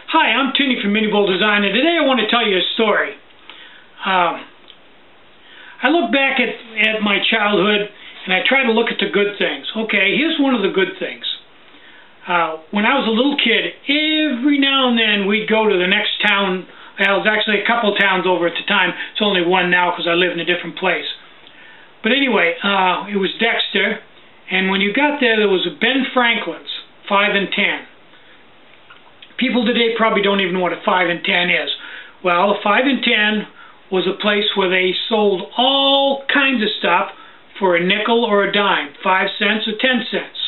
Hi, I'm Tinny from Mini Bowl Design, and today I want to tell you a story. I look back at my childhood, and I try to look at the good things. Okay, here's one of the good things. When I was a little kid, every now and then we'd go to the next town. Well, it was actually a couple towns over at the time. It's only one now because I live in a different place. But anyway, it was Dexter, and when you got there, there was a Ben Franklin's, 5 and 10. People today probably don't even know what a 5 and 10 is. Well, a 5 and 10 was a place where they sold all kinds of stuff for a nickel or a dime, 5 cents or 10 cents.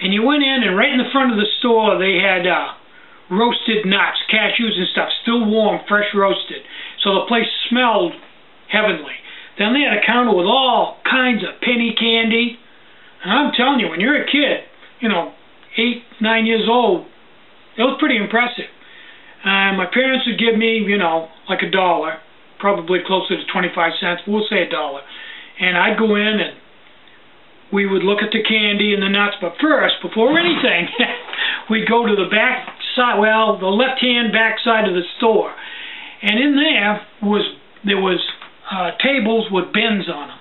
And you went in, and right in the front of the store they had roasted nuts, cashews and stuff, still warm, fresh roasted. So the place smelled heavenly. Then they had a counter with all kinds of penny candy. And I'm telling you, when you're a kid, 8, 9 years old, it was pretty impressive. My parents would give me, like $1, probably closer to 25 cents, but we'll say $1. And I'd go in and we would look at the candy and the nuts, but first, before anything, we'd go to the back side, well, the left-hand back side of the store. And in there was tables with bins on them.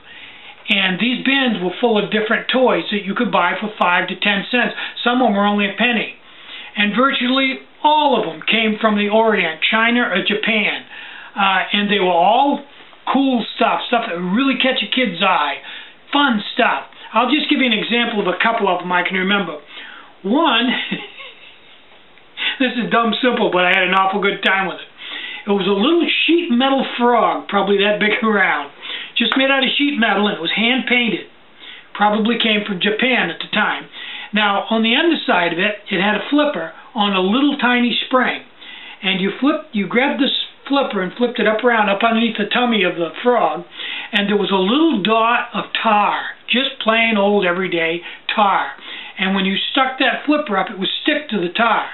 And these bins were full of different toys that you could buy for 5 to 10 cents. Some of them were only a penny. And virtually all of them came from the Orient, China or Japan. And they were all cool stuff that would really catch a kid's eye. Fun stuff. I'll just give you an example of a couple of them I can remember. One, this is dumb simple, but I had an awful good time with it. It was a little sheet metal frog, probably that big around. Just made out of sheet metal, and it was hand painted. Probably came from Japan at the time. Now, on the underside of it, it had a flipper on a little tiny spring. And you grabbed this flipper and flipped it up underneath the tummy of the frog, and there was a little dot of tar, just plain old everyday tar. And when you stuck that flipper up, it would stick to the tar.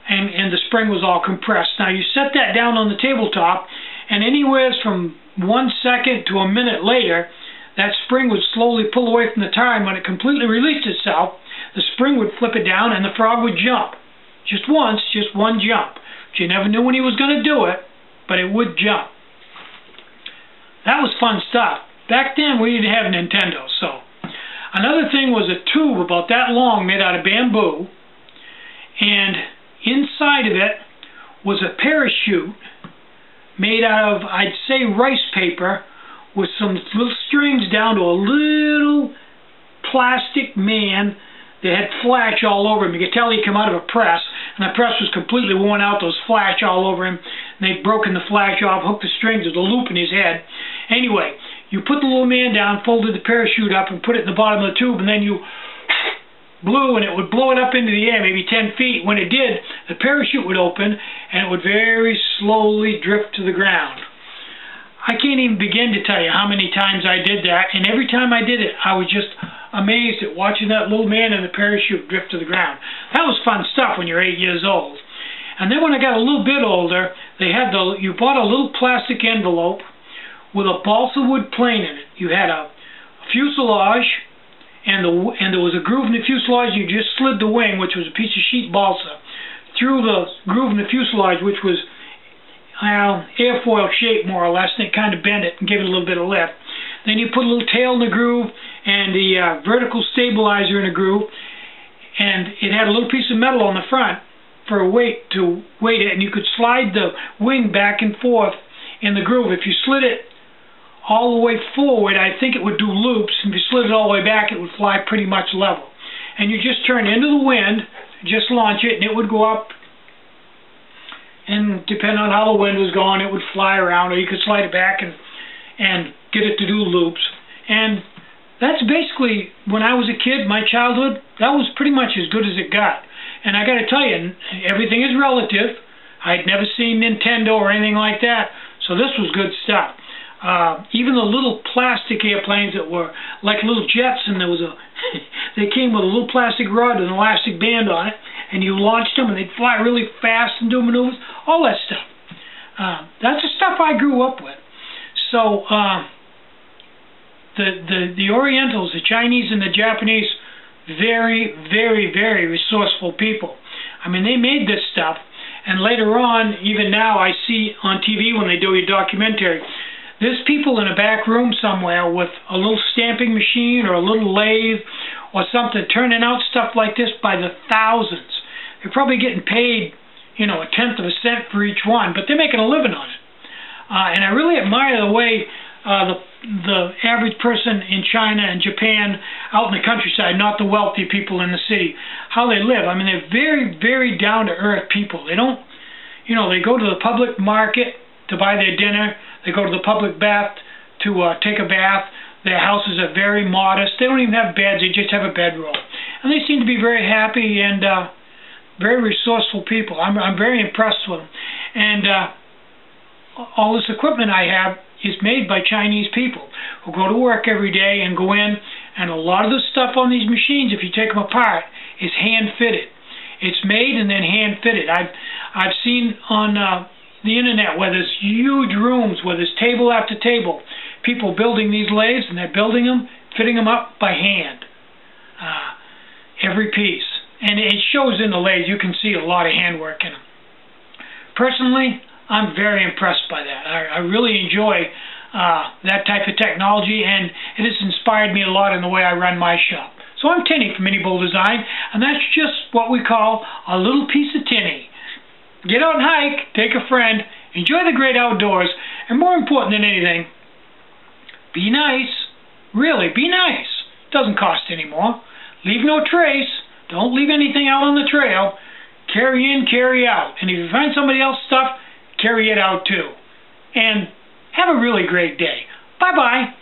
And the spring was all compressed. Now, you set that down on the tabletop, and anywhere from 1 second to a minute later, that spring would slowly pull away from the tar, and when it completely released itself, the spring would flip it down and the frog would jump. Just once, just one jump. But you never knew when he was going to do it, but it would jump. That was fun stuff. Back then, we didn't have Nintendo, so. Another thing was a tube about that long made out of bamboo, and inside of it was a parachute made out of, I'd say, rice paper, with some little strings down to a little plastic man that had flash all over him. You could tell he'd come out of a press, and the press was completely worn out, those flash all over him, and they'd broken the flash off, hooked the strings, there's a loop in his head. Anyway, you put the little man down, folded the parachute up, and put it in the bottom of the tube, and then you blew, and it would blow it up into the air, maybe 10 feet. When it did, the parachute would open, and it would very slowly drift to the ground. I can't even begin to tell you how many times I did that, and every time I did it, I was just amazed at watching that little man in the parachute drift to the ground. That was fun stuff when you're 8 years old. And then when I got a little bit older, you bought a little plastic envelope with a balsa wood plane in it. You had a fuselage, and there was a groove in the fuselage. You just slid the wing, which was a piece of sheet balsa, through the groove in the fuselage, which was airfoil shape more or less, and it kind of bent it and gave it a little bit of lift. Then you put a little tail in the groove and the vertical stabilizer in a groove, and it had a little piece of metal on the front for a weight to weight it, and you could slide the wing back and forth in the groove. If you slid it all the way forward, I think it would do loops, and if you slid it all the way back, it would fly pretty much level. And you just turn into the wind, just launch it, and it would go up. And depending on how the wind was going, it would fly around, or you could slide it back and get it to do loops. And that's basically, when I was a kid, my childhood, that was pretty much as good as it got. And I got to tell you, everything is relative. I'd never seen Nintendo or anything like that, so this was good stuff. Even the little plastic airplanes that were like little jets, and they came with a little plastic rod and an elastic band on it, and you launched them, and they'd fly really fast and do maneuvers, all that stuff. That's the stuff I grew up with. So the Orientals, the Chinese and the Japanese, very, very, very resourceful people. I mean, they made this stuff, and later on, even now, I see on TV when they do a documentary, there's people in a back room somewhere with a little stamping machine or a little lathe or something turning out stuff like this by the thousands. They're probably getting paid, you know, 1/10 of a cent for each one, but they're making a living on it. And I really admire the way the average person in China and Japan out in the countryside, not the wealthy people in the city, how they live. I mean, they're very, very down-to-earth people. They don't, you know, they go to the public market to buy their dinner. They go to the public bath to take a bath. Their houses are very modest. They don't even have beds. They just have a bedroll. And they seem to be very happy and very resourceful people. I'm very impressed with them. And all this equipment I have is made by Chinese people who go to work every day and go in, and a lot of the stuff on these machines, if you take them apart, is hand-fitted. It's made and then hand-fitted. I've seen on the internet where there's huge rooms where there's table after table, people building these lathes, and they're building them, fitting them up by hand, every piece. And it shows in the lathe. You can see a lot of handwork in them. Personally, I'm very impressed by that. I really enjoy that type of technology, and it has inspired me a lot in the way I run my shop. So I'm Tinny from Mini Bull Design, and that's just what we call a little piece of Tinny. Get out and hike, take a friend, enjoy the great outdoors, and more important than anything, be nice. Really, be nice. It doesn't cost any more. Leave no trace. Don't leave anything out on the trail. Carry in, carry out. And if you find somebody else's stuff, carry it out too. And have a really great day. Bye-bye.